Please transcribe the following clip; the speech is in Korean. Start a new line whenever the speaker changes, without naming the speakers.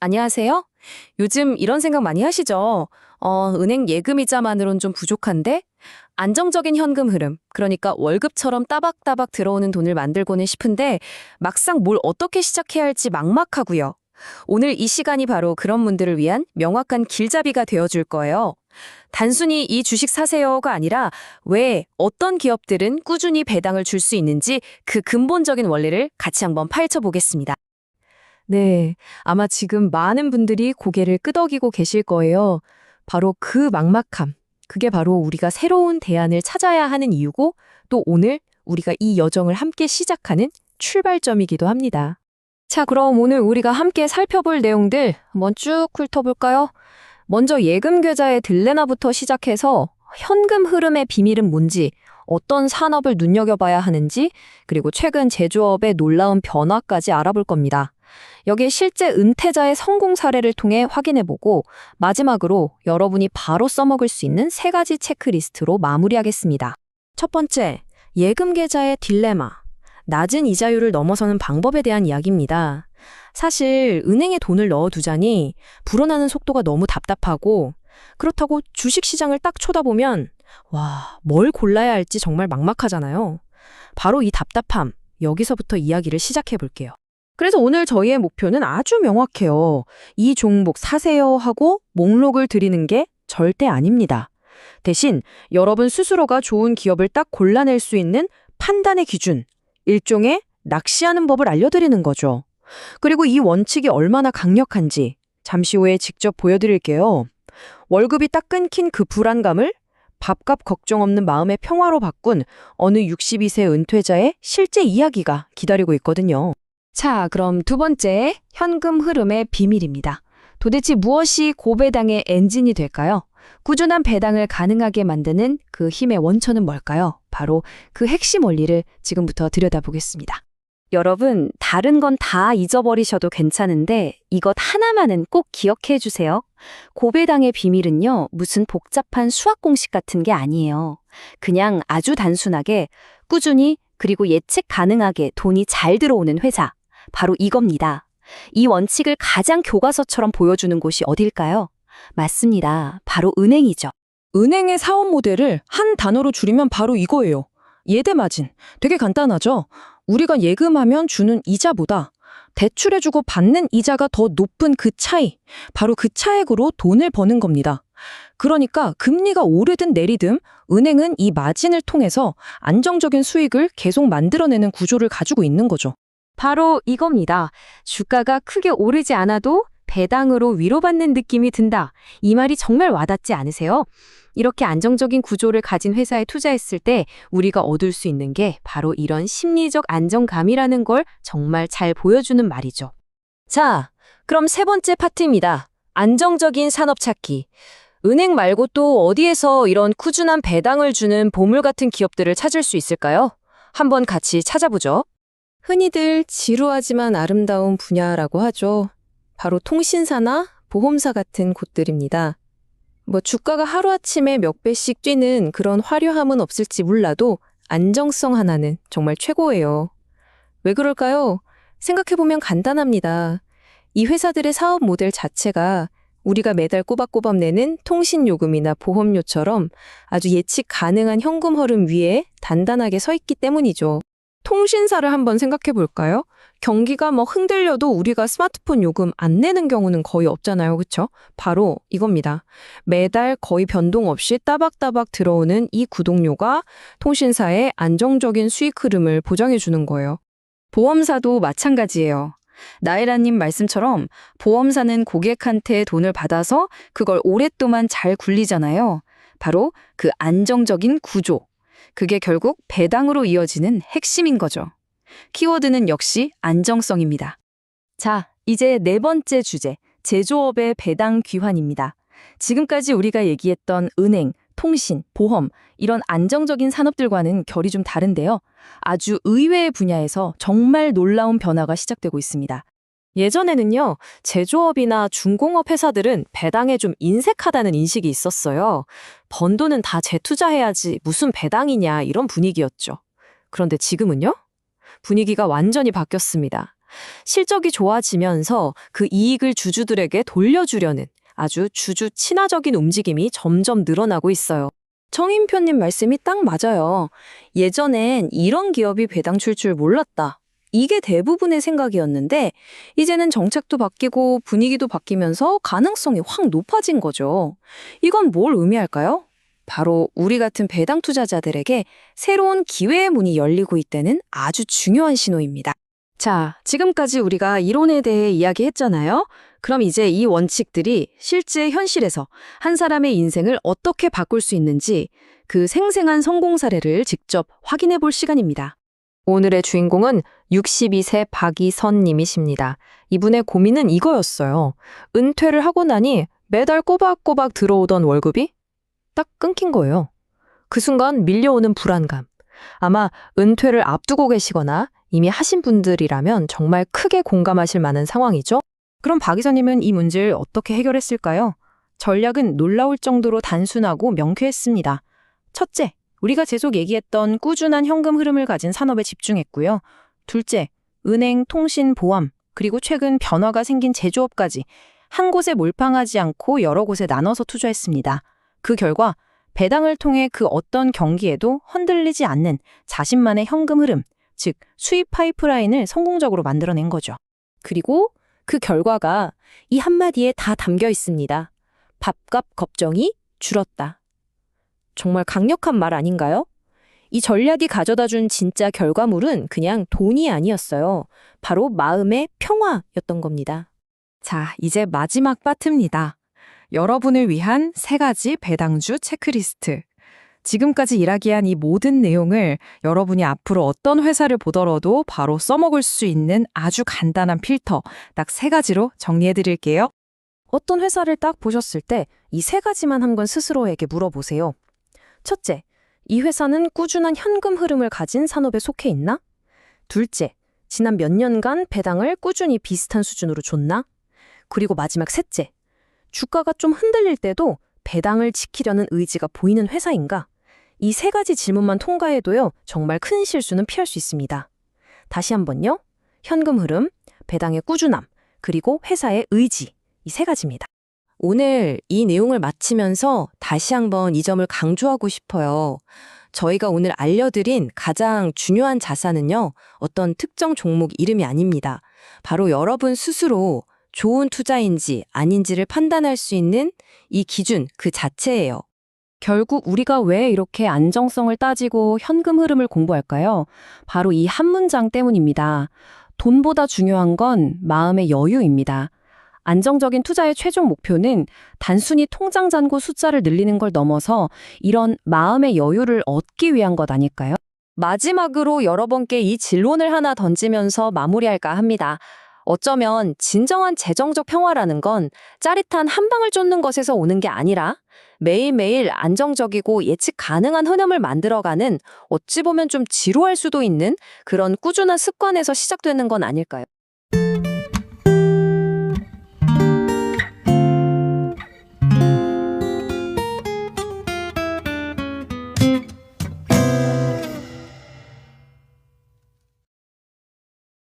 안녕하세요. 요즘 이런 생각 많이 하시죠? 은행 예금이자만으론 좀 부족한데? 안정적인 현금 흐름, 그러니까 월급처럼 따박따박 들어오는 돈을 만들고는 싶은데 막상 뭘 어떻게 시작해야 할지 막막하고요. 오늘 이 시간이 바로 그런 분들을 위한 명확한 길잡이가 되어줄 거예요. 단순히 이 주식 사세요가 아니라 왜 어떤 기업들은 꾸준히 배당을 줄 수 있는지 그 근본적인 원리를 같이 한번 파헤쳐 보겠습니다.
네, 아마 지금 많은 분들이 고개를 끄덕이고 계실 거예요. 바로 그 막막함. 그게 바로 우리가 새로운 대안을 찾아야 하는 이유고, 또 오늘 우리가 이 여정을 함께 시작하는 출발점이기도 합니다. 자, 그럼 오늘 우리가 함께 살펴볼 내용들 한번 쭉 훑어볼까요? 먼저 예금 계좌의 딜레마부터 시작해서 현금 흐름의 비밀은 뭔지, 어떤 산업을 눈여겨봐야 하는지, 그리고 최근 제조업의 놀라운 변화까지 알아볼 겁니다. 여기에 실제 은퇴자의 성공 사례를 통해 확인해보고 마지막으로 여러분이 바로 써먹을 수 있는 3가지 체크리스트로 마무리하겠습니다. 첫 번째, 예금 계좌의 딜레마. 낮은 이자율을 넘어서는 방법에 대한 이야기입니다. 사실 은행에 돈을 넣어두자니 불어나는 속도가 너무 답답하고 그렇다고 주식시장을 딱 쳐다보면 와, 뭘 골라야 할지 정말 막막하잖아요. 바로 이 답답함, 여기서부터 이야기를 시작해볼게요. 그래서 오늘 저희의 목표는 아주 명확해요. 이 종목 사세요 하고 목록을 드리는 게 절대 아닙니다. 대신 여러분 스스로가 좋은 기업을 딱 골라낼 수 있는 판단의 기준, 일종의 낚시하는 법을 알려드리는 거죠. 그리고 이 원칙이 얼마나 강력한지 잠시 후에 직접 보여드릴게요. 월급이 딱 끊긴 그 불안감을 밥값 걱정 없는 마음의 평화로 바꾼 어느 62세 은퇴자의 실제 이야기가 기다리고 있거든요. 자, 그럼 두 번째, 현금 흐름의 비밀입니다. 도대체 무엇이 고배당의 엔진이 될까요? 꾸준한 배당을 가능하게 만드는 그 힘의 원천은 뭘까요? 바로 그 핵심 원리를 지금부터 들여다보겠습니다. 여러분, 다른 건 다 잊어버리셔도 괜찮은데 이것 하나만은 꼭 기억해 주세요. 고배당의 비밀은요, 무슨 복잡한 수학 공식 같은 게 아니에요. 그냥 아주 단순하게 꾸준히 그리고 예측 가능하게 돈이 잘 들어오는 회사. 바로 이겁니다. 이 원칙을 가장 교과서처럼 보여주는 곳이 어딜까요? 맞습니다. 바로 은행이죠. 은행의 사업 모델을 한 단어로 줄이면 바로 이거예요. 예대마진. 되게 간단하죠? 우리가 예금하면 주는 이자보다 대출해주고 받는 이자가 더 높은 그 차이. 바로 그 차액으로 돈을 버는 겁니다. 그러니까 금리가 오르든 내리든 은행은 이 마진을 통해서 안정적인 수익을 계속 만들어내는 구조를 가지고 있는 거죠. 바로 이겁니다. 주가가 크게 오르지 않아도 배당으로 위로받는 느낌이 든다. 이 말이 정말 와닿지 않으세요? 이렇게 안정적인 구조를 가진 회사에 투자했을 때 우리가 얻을 수 있는 게 바로 이런 심리적 안정감이라는 걸 정말 잘 보여주는 말이죠. 자, 그럼 세 번째 파트입니다. 안정적인 산업 찾기. 은행 말고 또 어디에서 이런 꾸준한 배당을 주는 보물 같은 기업들을 찾을 수 있을까요? 한번 같이 찾아보죠. 흔히들 지루하지만 아름다운 분야라고 하죠. 바로 통신사나 보험사 같은 곳들입니다. 주가가 하루아침에 몇 배씩 뛰는 그런 화려함은 없을지 몰라도 안정성 하나는 정말 최고예요. 왜 그럴까요? 생각해보면 간단합니다. 이 회사들의 사업 모델 자체가 우리가 매달 꼬박꼬박 내는 통신요금이나 보험료처럼 아주 예측 가능한 현금 흐름 위에 단단하게 서 있기 때문이죠. 통신사를 한번 생각해 볼까요? 경기가 흔들려도 우리가 스마트폰 요금 안 내는 경우는 거의 없잖아요. 그렇죠? 바로 이겁니다. 매달 거의 변동 없이 따박따박 들어오는 이 구독료가 통신사의 안정적인 수익 흐름을 보장해 주는 거예요. 보험사도 마찬가지예요. 나혜라님 말씀처럼 보험사는 고객한테 돈을 받아서 그걸 오랫동안 잘 굴리잖아요. 바로 그 안정적인 구조. 그게 결국 배당으로 이어지는 핵심인 거죠. 키워드는 역시 안정성입니다. 자, 이제 네 번째 주제, 제조업의 배당 귀환입니다. 지금까지 우리가 얘기했던 은행, 통신, 보험, 이런 안정적인 산업들과는 결이 좀 다른데요. 아주 의외의 분야에서 정말 놀라운 변화가 시작되고 있습니다. 예전에는요, 제조업이나 중공업 회사들은 배당에 좀 인색하다는 인식이 있었어요. 번 돈은 다 재투자해야지 무슨 배당이냐 이런 분위기였죠. 그런데 지금은요? 분위기가 완전히 바뀌었습니다. 실적이 좋아지면서 그 이익을 주주들에게 돌려주려는 아주 주주 친화적인 움직임이 점점 늘어나고 있어요.
청인표님 말씀이 딱 맞아요. 예전엔 이런 기업이 배당 줄 줄 몰랐다. 이게 대부분의 생각이었는데 이제는 정책도 바뀌고 분위기도 바뀌면서 가능성이 확 높아진 거죠. 이건 뭘 의미할까요? 바로 우리 같은 배당 투자자들에게 새로운 기회의 문이 열리고 있다는 아주 중요한 신호입니다.
자, 지금까지 우리가 이론에 대해 이야기했잖아요. 그럼 이제 이 원칙들이 실제 현실에서 한 사람의 인생을 어떻게 바꿀 수 있는지 그 생생한 성공 사례를 직접 확인해 볼 시간입니다. 오늘의 주인공은 62세 박이선 님이십니다. 이분의 고민은 이거였어요. 은퇴를 하고 나니 매달 꼬박꼬박 들어오던 월급이 딱 끊긴 거예요. 그 순간 밀려오는 불안감. 아마 은퇴를 앞두고 계시거나 이미 하신 분들이라면 정말 크게 공감하실 만한 상황이죠.
그럼 박 이사님은 이 문제를 어떻게 해결했을까요? 전략은 놀라울 정도로 단순하고 명쾌했습니다. 첫째, 우리가 계속 얘기했던 꾸준한 현금 흐름을 가진 산업에 집중했고요. 둘째, 은행, 통신, 보험, 그리고 최근 변화가 생긴 제조업까지 한 곳에 몰빵하지 않고 여러 곳에 나눠서 투자했습니다. 그 결과 배당을 통해 그 어떤 경기에도 흔들리지 않는 자신만의 현금 흐름, 즉 수입 파이프라인을 성공적으로 만들어낸 거죠.
그리고 그 결과가 이 한마디에 다 담겨 있습니다. 밥값 걱정이 줄었다. 정말 강력한 말 아닌가요? 이 전략이 가져다 준 진짜 결과물은 그냥 돈이 아니었어요. 바로 마음의 평화였던 겁니다.
자, 이제 마지막 파트입니다. 여러분을 위한 3가지 배당주 체크리스트. 지금까지 이야기한 이 모든 내용을 여러분이 앞으로 어떤 회사를 보더라도 바로 써먹을 수 있는 아주 간단한 필터 딱 3가지로 정리해 드릴게요.
어떤 회사를 딱 보셨을 때 이 3가지만 한번 스스로에게 물어보세요. 첫째, 이 회사는 꾸준한 현금 흐름을 가진 산업에 속해 있나? 둘째, 지난 몇 년간 배당을 꾸준히 비슷한 수준으로 줬나? 그리고 마지막 셋째, 주가가 좀 흔들릴 때도 배당을 지키려는 의지가 보이는 회사인가? 이 3가지 질문만 통과해도요, 정말 큰 실수는 피할 수 있습니다. 다시 한번요. 현금 흐름, 배당의 꾸준함, 그리고 회사의 의지, 이 3가지입니다. 오늘 이 내용을 마치면서 다시 한번 이 점을 강조하고 싶어요. 저희가 오늘 알려드린 가장 중요한 자산은요, 어떤 특정 종목 이름이 아닙니다. 바로 여러분 스스로 좋은 투자인지 아닌지를 판단할 수 있는 이 기준 그 자체예요.
결국 우리가 왜 이렇게 안정성을 따지고 현금 흐름을 공부할까요? 바로 이 한 문장 때문입니다. 돈보다 중요한 건 마음의 여유입니다. 안정적인 투자의 최종 목표는 단순히 통장 잔고 숫자를 늘리는 걸 넘어서 이런 마음의 여유를 얻기 위한 것 아닐까요?
마지막으로 여러분께 이 진론을 하나 던지면서 마무리할까 합니다. 어쩌면 진정한 재정적 평화라는 건 짜릿한 한 방을 쫓는 것에서 오는 게 아니라 매일매일 안정적이고 예측 가능한 흐름을 만들어가는 어찌 보면 좀 지루할 수도 있는 그런 꾸준한 습관에서 시작되는 건 아닐까요?